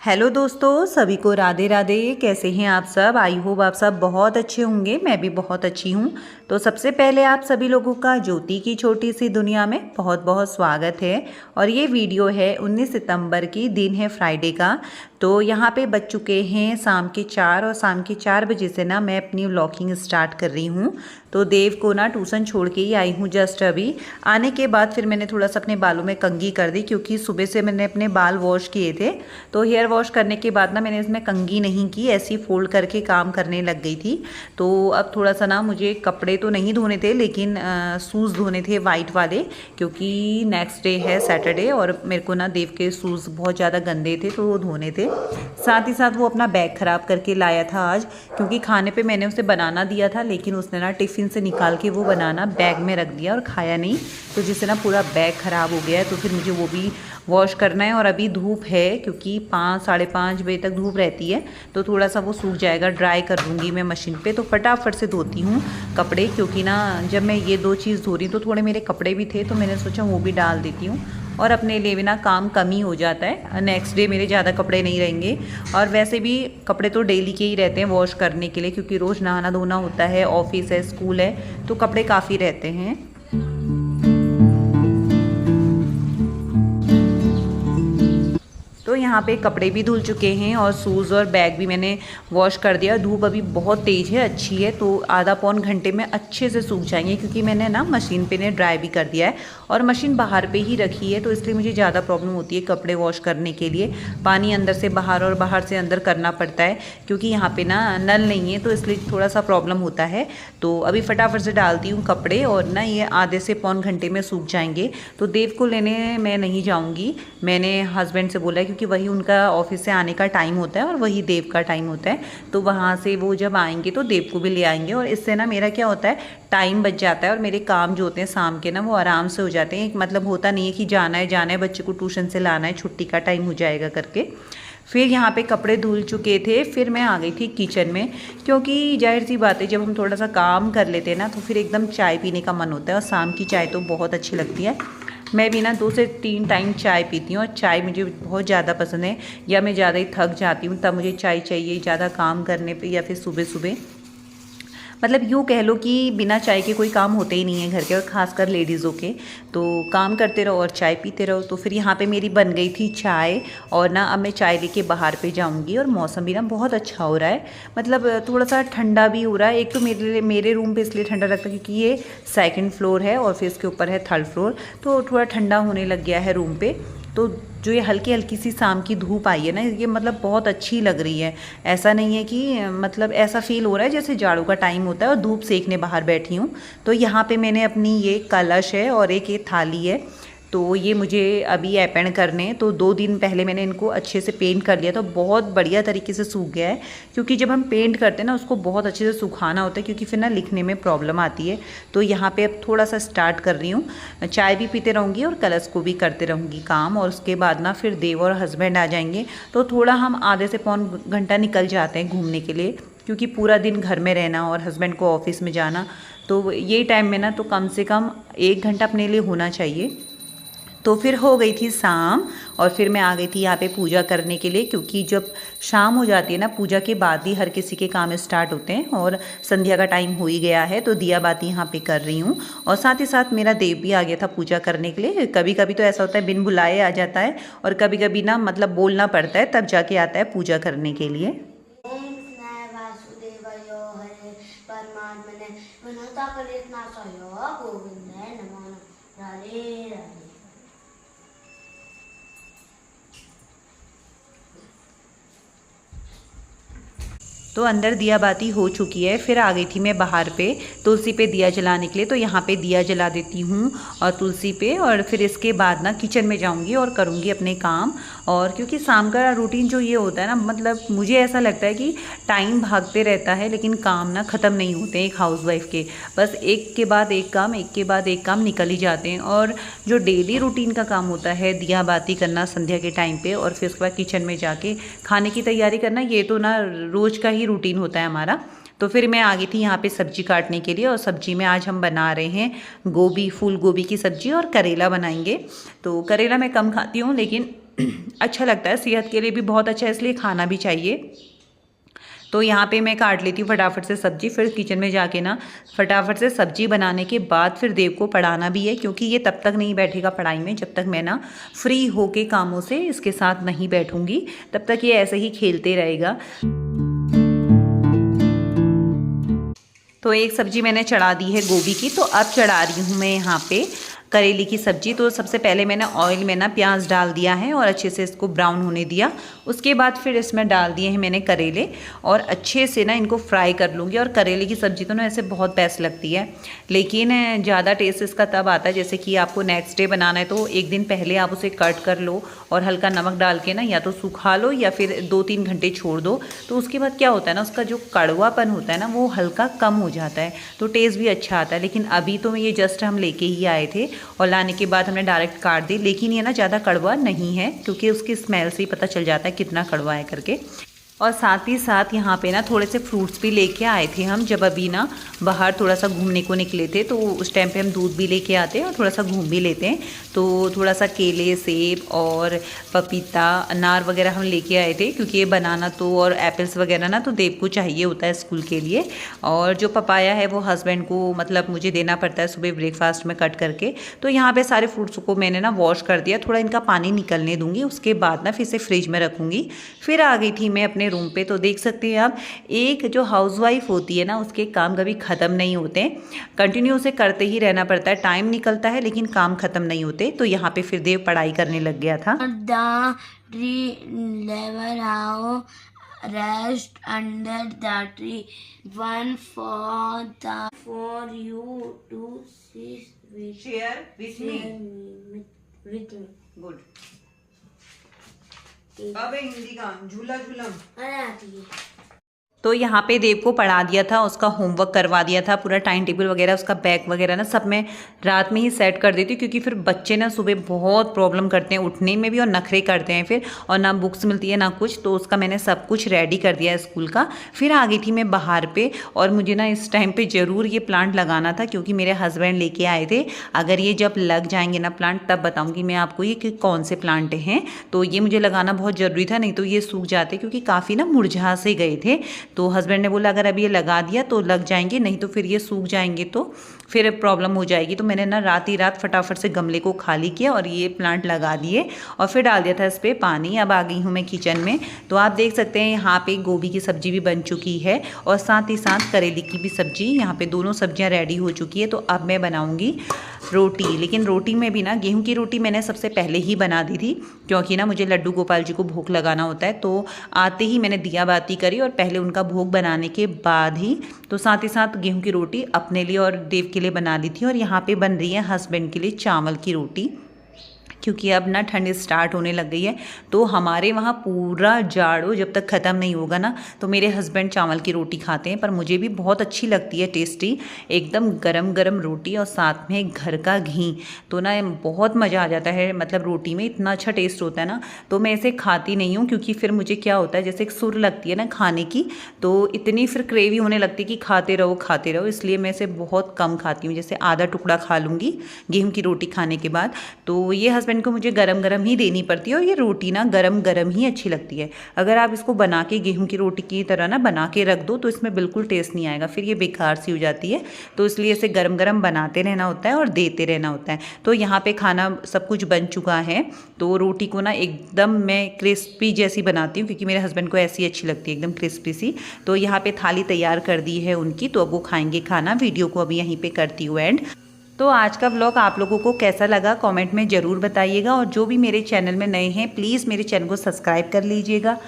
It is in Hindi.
हेलो दोस्तों, सभी को राधे राधे। कैसे हैं आप सब? आई होप आप सब बहुत अच्छे होंगे। मैं भी बहुत अच्छी हूँ। तो सबसे पहले आप सभी लोगों का ज्योति की छोटी सी दुनिया में बहुत बहुत स्वागत है। और ये वीडियो है 19 सितंबर की, दिन है फ्राइडे का। तो यहाँ पे बज चुके हैं शाम के 4 और शाम के 4 बजे से ना मैं अपनी व्लॉगिंग स्टार्ट कर रही हूँ। तो देव को ना ट्यूशन छोड़ के ही आई हूँ जस्ट अभी। आने के बाद फिर मैंने थोड़ा सा अपने बालों में कंघी कर दी, क्योंकि सुबह से मैंने अपने बाल वॉश किए थे। तो हेयर वॉश करने के बाद ना मैंने इसमें कंघी नहीं की, ऐसी फोल्ड करके काम करने लग गई थी। तो अब थोड़ा सा ना मुझे कपड़े तो नहीं धोने थे, लेकिन शूज़ धोने थे वाइट वाले, क्योंकि नेक्स्ट डे है सैटरडे और मेरे को ना देव के शूज़ बहुत ज़्यादा गंदे थे तो वो धोने थे। साथ ही साथ वो अपना बैग ख़राब करके लाया था आज, क्योंकि खाने पे मैंने उसे बनाना दिया था, लेकिन उसने ना टिफ़िन से निकाल के वो बनाना बैग में रख दिया और खाया नहीं, तो जिससे ना पूरा बैग ख़राब हो गया है। तो फिर मुझे वो भी वॉश करना है। और अभी धूप है, क्योंकि 5 साढ़े 5 बजे तक धूप रहती है, तो थोड़ा सा वो सूख जाएगा। ड्राई कर दूँगी मैं मशीन पे। तो फटाफट से धोती हूँ कपड़े, क्योंकि ना जब मैं ये 2 चीज़ धो रही तो थोड़े मेरे कपड़े भी थे, तो मैंने सोचा वो भी डाल देती हूँ और अपने लिए भी ना काम कम ही हो जाता है। नेक्स्ट डे मेरे ज़्यादा कपड़े नहीं रहेंगे। और वैसे भी कपड़े तो डेली के ही रहते हैं वॉश करने के लिए, क्योंकि रोज़ नहाना धोना होता है, ऑफिस है, स्कूल है, तो कपड़े काफ़ी रहते हैं। तो यहाँ पे कपड़े भी धुल चुके हैं और शूज़ और बैग भी मैंने वॉश कर दिया। धूप अभी बहुत तेज़ है, अच्छी है, तो आधा पौन घंटे में अच्छे से सूख जाएंगे, क्योंकि मैंने ना मशीन पे ने ड्राई भी कर दिया है और मशीन बाहर पे ही रखी है, तो इसलिए मुझे ज़्यादा प्रॉब्लम होती है कपड़े वॉश करने के लिए। पानी अंदर से बाहर और बाहर से अंदर करना पड़ता है, क्योंकि यहाँ पर ना नल नहीं है, तो इसलिए थोड़ा सा प्रॉब्लम होता है। तो अभी फटाफट से डालती हूँ कपड़े और ना ये आधे से पौन घंटे में सूख जाएंगे। तो देव को लेने मैं नहीं जाऊँगी, मैंने हस्बैंड से बोला है, क्योंकि वही उनका ऑफिस से आने का टाइम होता है और वही देव का टाइम होता है। तो वहाँ से वो जब आएंगे तो देव को भी ले आएंगे, और इससे ना मेरा क्या होता है, टाइम बच जाता है और मेरे काम जो होते हैं शाम के ना वो आराम से हो जाते हैं। एक मतलब होता नहीं है कि जाना है बच्चे को ट्यूशन से लाना है, छुट्टी का टाइम हो जाएगा करके। फिर यहाँ पे कपड़े धुल चुके थे, फिर मैं आ गई थी किचन में, क्योंकि जाहिर सी बात है जब हम थोड़ा सा काम कर लेते हैं ना तो फिर एकदम चाय पीने का मन होता है, और शाम की चाय तो बहुत अच्छी लगती है। मैं भी ना 2 से 3 टाइम चाय पीती हूँ, और चाय मुझे बहुत ज़्यादा पसंद है। या मैं ज़्यादा ही थक जाती हूँ तब मुझे चाय चाहिए, ज़्यादा काम करने पे, या फिर सुबह सुबह। मतलब यूँ कह लो कि बिना चाय के कोई काम होते ही नहीं है घर के, और ख़ासकर लेडीज़ों के। तो काम करते रहो और चाय पीते रहो। तो फिर यहाँ पे मेरी बन गई थी चाय, और ना अब मैं चाय लेके बाहर पे जाऊँगी। और मौसम भी ना बहुत अच्छा हो रहा है, मतलब थोड़ा सा ठंडा भी हो रहा है। एक तो मेरे रूम पे इसलिए ठंडा लगता है क्योंकि ये 2nd फ्लोर है और फिर इसके ऊपर है 3rd फ्लोर, तो थोड़ा ठंडा होने लग गया है रूम पे। तो जो ये हल्की हल्की सी शाम की धूप आई है ना, ये मतलब बहुत अच्छी लग रही है। ऐसा नहीं है कि मतलब ऐसा फील हो रहा है जैसे जाड़ों का टाइम होता है और धूप सेकने बाहर बैठी हूँ। तो यहाँ पे मैंने अपनी ये कलश है और एक ये थाली है, तो ये मुझे अभी अपेंड करने। तो 2 दिन पहले मैंने इनको अच्छे से पेंट कर लिया, तो बहुत बढ़िया तरीके से सूख गया है। क्योंकि जब हम पेंट करते हैं ना उसको बहुत अच्छे से सुखाना होता है, क्योंकि फिर ना लिखने में प्रॉब्लम आती है। तो यहाँ पे अब थोड़ा सा स्टार्ट कर रही हूँ, चाय भी पीते रहूँगी और कलश को भी करते रहूँगी काम। और उसके बाद ना फिर देव और हस्बैंड आ जाएंगे, तो थोड़ा हम आधे से पौन घंटा निकल जाते हैं घूमने के लिए, क्योंकि पूरा दिन घर में रहना और हस्बैंड को ऑफिस में जाना, तो ये टाइम में ना तो कम से कम 1 घंटा अपने लिए होना चाहिए। तो फिर हो गई थी शाम, और फिर मैं आ गई थी यहाँ पे पूजा करने के लिए, क्योंकि जब शाम हो जाती है ना पूजा के बाद ही हर किसी के काम स्टार्ट होते हैं, और संध्या का टाइम हो ही गया है। तो दिया बाती यहाँ पे कर रही हूँ, और साथ ही साथ मेरा देव भी आ गया था पूजा करने के लिए। कभी कभी तो ऐसा होता है बिन बुलाए आ जाता है, और कभी कभी ना मतलब बोलना पड़ता है तब जाके आता है पूजा करने के लिए। तो अंदर दिया बाती हो चुकी है। फिर आ गई थी मैं बाहर पे तुलसी पे दिया जलाने के लिए, तो यहाँ पे दिया जला देती हूँ और तुलसी पे, और फिर इसके बाद ना किचन में जाऊँगी और करूँगी अपने काम। और क्योंकि शाम का रूटीन जो ये होता है ना, मतलब मुझे ऐसा लगता है कि टाइम भागते रहता है, लेकिन काम ना ख़त्म नहीं होते हैं एक हाउसवाइफ के। बस एक के बाद एक काम, एक के बाद एक काम निकल ही जाते हैं। और जो डेली रूटीन का काम होता है, दिया बाती करना संध्या के टाइम पे, और फिर उसके बाद किचन में जाके खाने की तैयारी करना, ये तो ना रोज़ का ही रूटीन होता है हमारा। तो फिर मैं आ गई थी यहाँ पे सब्जी काटने के लिए, और सब्जी में आज हम बना रहे हैं गोभी, फूल गोभी की सब्जी, और करेला बनाएंगे। तो करेला मैं कम खाती हूँ, लेकिन अच्छा लगता है, सेहत के लिए भी बहुत अच्छा है, इसलिए खाना भी चाहिए। तो यहाँ पे मैं काट लेती हूँ फटाफट से सब्ज़ी, फिर किचन में जाके ना फटाफट से सब्ज़ी बनाने के बाद फिर देव को पढ़ाना भी है, क्योंकि ये तब तक नहीं बैठेगा पढ़ाई में जब तक मैं ना फ्री होके कामों से इसके साथ नहीं बैठूँगी, तब तक ये ऐसे ही खेलते रहेगा। तो एक सब्ज़ी मैंने चढ़ा दी है गोभी की, तो अब चढ़ा रही हूँ मैं यहाँ पे करेले की सब्ज़ी। तो सबसे पहले मैंने ऑयल में ना प्याज डाल दिया है और अच्छे से इसको ब्राउन होने दिया। उसके बाद फिर इसमें डाल दिए हैं मैंने करेले और अच्छे से ना इनको फ्राई कर लूँगी। और करेले की सब्ज़ी तो ना ऐसे बहुत बेस्ट लगती है, लेकिन ज़्यादा टेस्ट इसका तब आता है जैसे कि आपको नेक्स्ट डे बनाना है तो एक दिन पहले आप उसे कट कर लो और हल्का नमक डाल के ना या तो सुखा लो या फिर 2-3 घंटे छोड़ दो। तो उसके बाद क्या होता है ना, उसका जो कड़वापन होता है ना वो हल्का कम हो जाता है, तो टेस्ट भी अच्छा आता है। लेकिन अभी तो ये जस्ट हम लेके ही आए थे और लाने के बाद हमने डायरेक्ट काट दी, लेकिन ये ना ज़्यादा कड़वा नहीं है क्योंकि उसकी स्मेल से ही पता चल जाता है कितना कड़वा है करके। और साथ ही साथ यहाँ पे ना थोड़े से फ्रूट्स भी लेके आए थे हम, जब अभी ना बाहर थोड़ा सा घूमने को निकले थे तो उस टाइम पे हम दूध भी लेके आते हैं और थोड़ा सा घूम भी लेते हैं। तो थोड़ा सा केले, सेब और पपीता, अनार वगैरह हम लेके आए थे, क्योंकि ये बनाना तो और एप्पल्स वगैरह ना तो देव को चाहिए होता है स्कूल के लिए। और जो पपाया है वो हस्बैंड को मतलब मुझे देना पड़ता है सुबह ब्रेकफास्ट में कट करके। तो यहाँ पर सारे फ्रूट्स को मैंने ना वॉश कर दिया, थोड़ा इनका पानी निकलने दूँगी, उसके बाद ना फिर से फ्रिज में रखूँगी। फिर आ गई थी मैं अपने रूम पे। तो देख सकते हैं आप, एक जो हाउसवाइफ होती है ना उसके काम कभी ख़त्म नहीं होते, कंटिन्यू से करते ही रहना पड़ता है। टाइम निकलता है लेकिन काम ख़त्म नहीं होते। तो यहाँ पे फिर देव पढ़ाई करने लग गया था। Rest under the tree, one for you to Share with me. with me. Good. अब हिंदी का झूला झूलम आती है। तो यहाँ पे देव को पढ़ा दिया था, उसका होमवर्क करवा दिया था, पूरा टाइम टेबल वगैरह, उसका बैग वगैरह ना सब मैं रात में ही सेट कर देती हूँ, क्योंकि फिर बच्चे ना सुबह बहुत प्रॉब्लम करते हैं उठने में भी और नखरे करते हैं फिर, और ना बुक्स मिलती है ना कुछ। तो उसका मैंने सब कुछ रेडी कर दिया है स्कूल का। फिर आ गई थी मैं बाहर पे, और मुझे ना इस टाइम पर ज़रूर ये प्लांट लगाना था क्योंकि मेरे हस्बैंड लेके आए थे। अगर ये जब लग जाएंगे ना प्लांट तब बताऊँगी मैं आपको ये कि कौन से प्लांट हैं। तो ये मुझे लगाना बहुत ज़रूरी था, नहीं तो ये सूख जाते क्योंकि काफ़ी ना मुरझा से गए थे। तो हस्बैंड ने बोला अगर अभी ये लगा दिया तो लग जाएंगे, नहीं तो फिर ये सूख जाएंगे तो फिर प्रॉब्लम हो जाएगी। तो मैंने ना रात ही रात फटाफट से गमले को खाली किया और ये प्लांट लगा दिए और फिर डाल दिया था इस पर पानी। अब आ गई हूँ मैं किचन में। तो आप देख सकते हैं यहाँ पे गोभी की सब्ज़ी भी बन चुकी है और साथ ही साथ करेले की भी सब्ज़ी, यहाँ पे दोनों सब्जियाँ रेडी हो चुकी है। तो अब मैं बनाऊँगी रोटी। लेकिन रोटी में भी ना गेहूं की रोटी मैंने सबसे पहले ही बना दी थी, क्योंकि ना मुझे लड्डू गोपाल जी को भोग लगाना होता है। तो आते ही मैंने दिया बाती करी और पहले उनका भोग बनाने के बाद ही तो साथ ही साथ गेहूं की रोटी अपने लिए और देव के लिए बना ली थी। और यहाँ पे बन रही है हस्बैंड के लिए चावल की रोटी, क्योंकि अब ना ठंड स्टार्ट होने लग गई है। तो हमारे वहाँ पूरा जाड़ो जब तक ख़त्म नहीं होगा ना तो मेरे हस्बैंड चावल की रोटी खाते हैं, पर मुझे भी बहुत अच्छी लगती है, टेस्टी एकदम गरम गरम रोटी और साथ में घर का घी। तो ना बहुत मज़ा आ जाता है, मतलब रोटी में इतना अच्छा टेस्ट होता है ना। तो मैं इसे खाती नहीं हूँ क्योंकि फिर मुझे क्या होता है, जैसे एक सुर लगती है ना खाने की, तो इतनी फिर क्रेवी होने लगती है कि खाते रहो, इसलिए मैं इसे बहुत कम खाती हूँ। जैसे आधा टुकड़ा खा लूँगी गेहूँ की रोटी खाने के बाद। तो ये हस्बैंड को मुझे गरम गरम ही देनी पड़ती है और ये रोटी ना गरम गरम ही अच्छी लगती है। अगर आप इसको बना के गेहूं की रोटी की तरह ना बना के रख दो तो इसमें बिल्कुल टेस्ट नहीं आएगा, फिर ये बेकार सी हो जाती है। तो इसलिए इसे गरम गरम बनाते रहना होता है और देते रहना होता है। तो यहाँ पे खाना सब कुछ बन चुका है। तो रोटी को ना एकदम मैं क्रिस्पी जैसी बनाती हूँ क्योंकि मेरे हस्बैंड को ऐसी अच्छी लगती है, एकदम क्रिस्पी सी। तो यहाँ पे थाली तैयार कर दी है उनकी, तो अब वो खाएंगे खाना। वीडियो को अभी यहीं पे करती हूँ एंड। तो आज का व्लॉग आप लोगों को कैसा लगा कमेंट में ज़रूर बताइएगा, और जो भी मेरे चैनल में नए हैं प्लीज़ मेरे चैनल को सब्सक्राइब कर लीजिएगा।